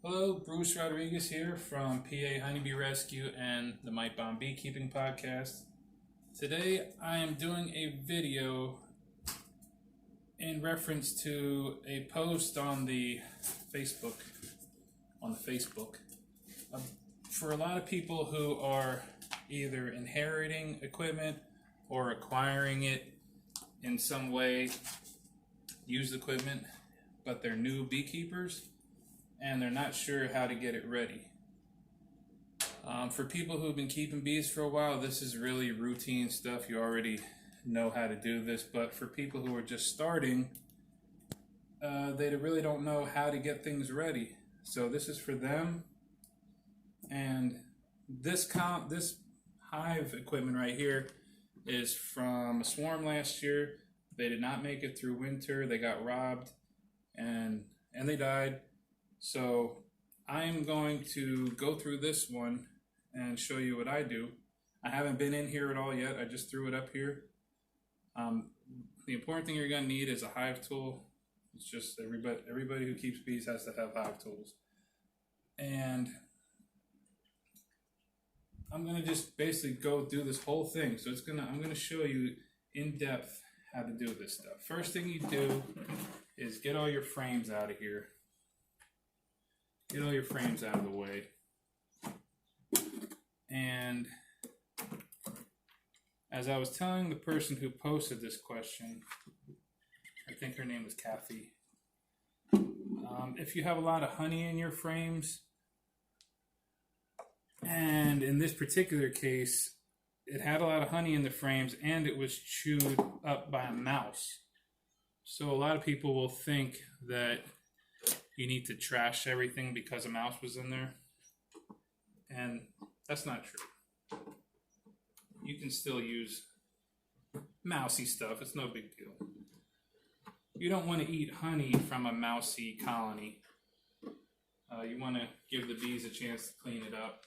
Hello, Bruce Rodriguez here from PA Honeybee Rescue and the Mite Bomb Beekeeping Podcast. Today I am doing a video in reference to a post on the Facebook. For a lot of people who are either inheriting equipment or acquiring it in some way, used equipment, but they're new beekeepers and they're not sure how to get it ready. For people who've been keeping bees for a while, this is really routine stuff. You already know how to do this, but for people who are just starting, they really don't know how to get things ready. So this is for them. And this hive equipment right here is from a swarm last year. They did not make it through winter. They got robbed and they died. So I'm going to go through this one and show you what I do. I haven't been in here at all yet. I just threw it up here. The important thing you're going to need is a hive tool. It's just everybody who keeps bees has to have hive tools. And I'm going to just basically go through this whole thing. So I'm going to show you in depth how to do this stuff. First thing you do is get all your frames out of here. Get all your frames out of the way. And as I was telling the person who posted this question, I think her name was Kathy, if you have a lot of honey in your frames, and in this particular case, it had a lot of honey in the frames and it was chewed up by a mouse. So a lot of people will think that you need to trash everything because a mouse was in there. And that's not true. You can still use mousy stuff. It's no big deal. You don't want to eat honey from a mousy colony. You want to give the bees a chance to clean it up.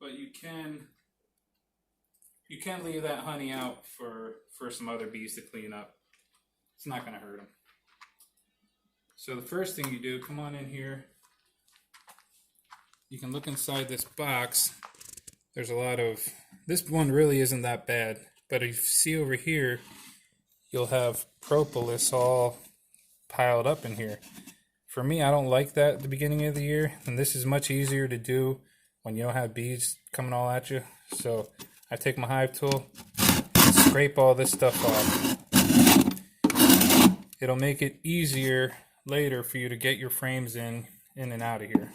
But you can leave that honey out for some other bees to clean up. It's not going to hurt them. So the first thing you do, come on in here. You can look inside this box. There's a lot of, this one really isn't that bad, but if you see over here, you'll have propolis all piled up in here. For me, I don't like that at the beginning of the year, and this is much easier to do when you don't have bees coming all at you. So I take my hive tool, scrape all this stuff off. It'll make it easier later for you to get your frames in and out of here.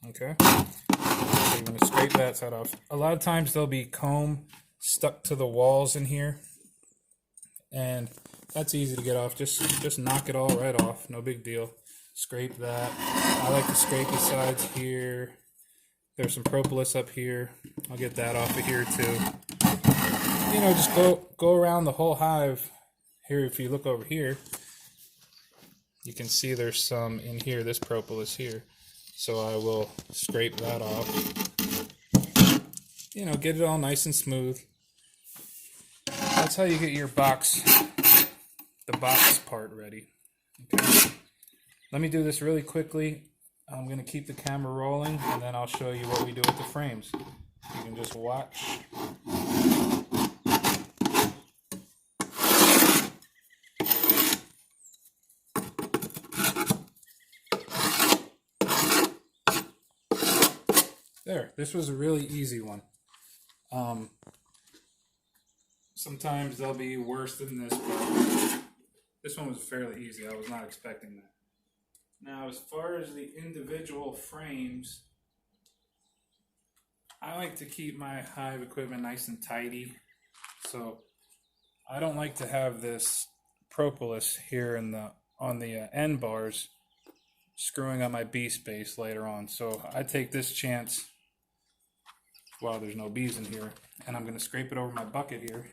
Okay, so you're going to scrape that side off. A lot of times there'll be comb stuck to the walls in here, and that's easy to get off. Just knock it all right off, no big deal. Scrape that. I like to scrape the sides here. There's some propolis up here. I'll get that off of here too. You know, just go around the whole hive. Here, if you look over here, you can see there's some in here, this propolis here. So I will scrape that off. You know, get it all nice and smooth. That's how you get your box, the box part ready. Okay. Let me do this really quickly. I'm going to keep the camera rolling and then I'll show you what we do with the frames. You can just watch. There, this was a really easy one. Sometimes they'll be worse than this, but this one was fairly easy. I was not expecting that. Now, as far as the individual frames, I like to keep my hive equipment nice and tidy. So I don't like to have this propolis here on the end bars screwing up my bee space later on. So I take this chance while there's no bees in here, and I'm going to scrape it over my bucket here.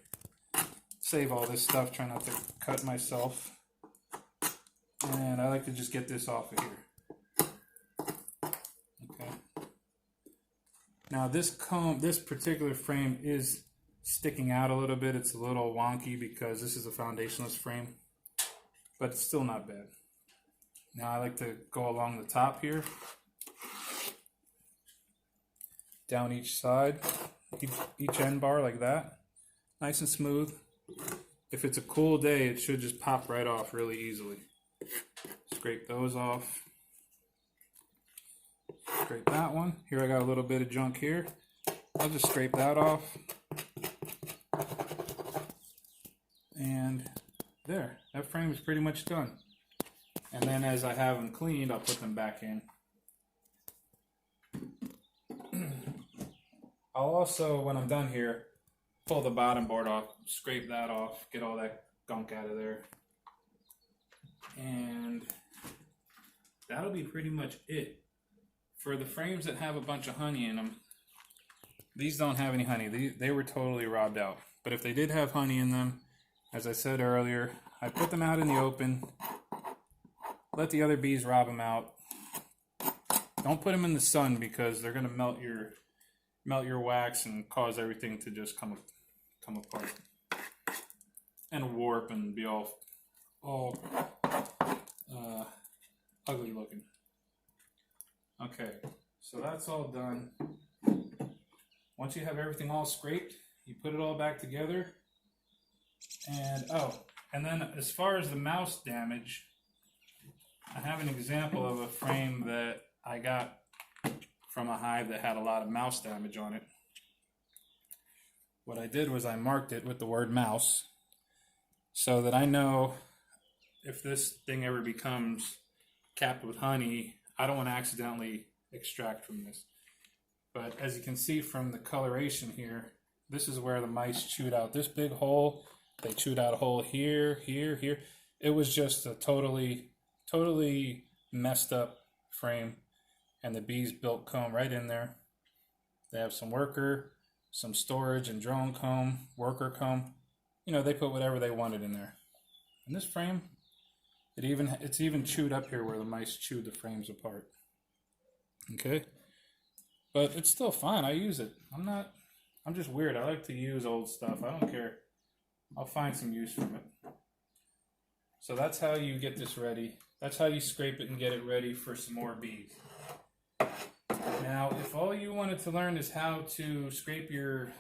Save all this stuff, try not to cut myself. And I like to just get this off of here. Okay. Now this particular frame is sticking out a little bit. It's a little wonky because this is a foundationless frame, but it's still not bad. Now I like to go along the top here, down each side, each end bar like that, nice and smooth. If it's a cool day, it should just pop right off really easily. Scrape those off. Scrape that one. Here I got a little bit of junk here. I'll just scrape that off. And there, that frame is pretty much done. And then as I have them cleaned, I'll put them back in. I'll also, when I'm done here, pull the bottom board off, scrape that off, get all that gunk out of there. And that'll be pretty much it. For the frames that have a bunch of honey in them, these don't have any honey. They were totally robbed out. But if they did have honey in them, as I said earlier, I put them out in the open, let the other bees rob them out. Don't put them in the sun because they're going to melt your wax and cause everything to just come apart and warp and be all ugly looking. Okay, so that's all done. Once you have everything all scraped, you put it all back together. And then as far as the mouse damage, I have an example of a frame that I got from a hive that had a lot of mouse damage on it. What I did was I marked it with the word mouse so that I know if this thing ever becomes capped with honey, I don't want to accidentally extract from this. But as you can see from the coloration here, this is where the mice chewed out this big hole. They chewed out a hole here, here, here. It was just a totally messed up frame. And the bees built comb right in there. They have some worker, some storage and drone comb, worker comb. You know, they put whatever they wanted in there. And this frame, it's even chewed up here where the mice chewed the frames apart. Okay? But it's still fine. I use it. I'm just weird. I like to use old stuff. I don't care. I'll find some use from it. So that's how you get this ready. That's how you scrape it and get it ready for some more bees. Now, if all you wanted to learn is how to scrape your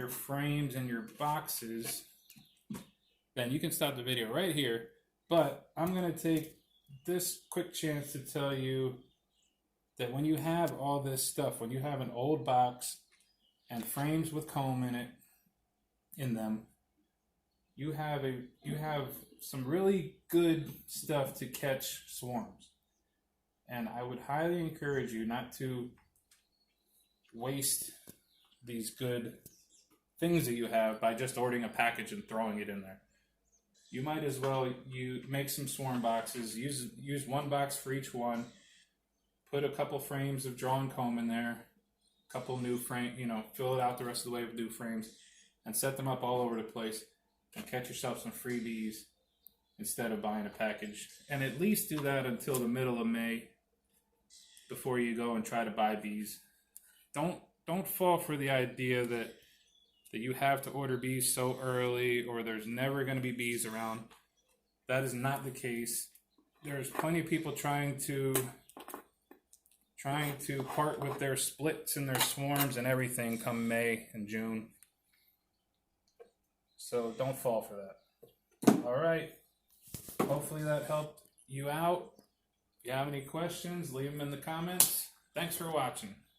frames and your boxes, then you can stop the video right here. But I'm going to take this quick chance to tell you that when you have all this stuff, when you have an old box and frames with comb in them, you have some really good stuff to catch swarms. And I would highly encourage you not to waste these good things that you have by just ordering a package and throwing it in there. You might as well make some swarm boxes, use one box for each one, put a couple frames of drawn comb in there, a couple new frame, fill it out the rest of the way with new frames, and set them up all over the place, and catch yourself some freebies instead of buying a package. And at least do that until the middle of May before you go and try to buy bees. Don't fall for the idea that you have to order bees so early or there's never going to be bees around. That is not the case. There's plenty of people trying to part with their splits and their swarms and everything come May and June. So don't fall for that. All right. Hopefully that helped you out. If you have any questions, leave them in the comments. Thanks for watching.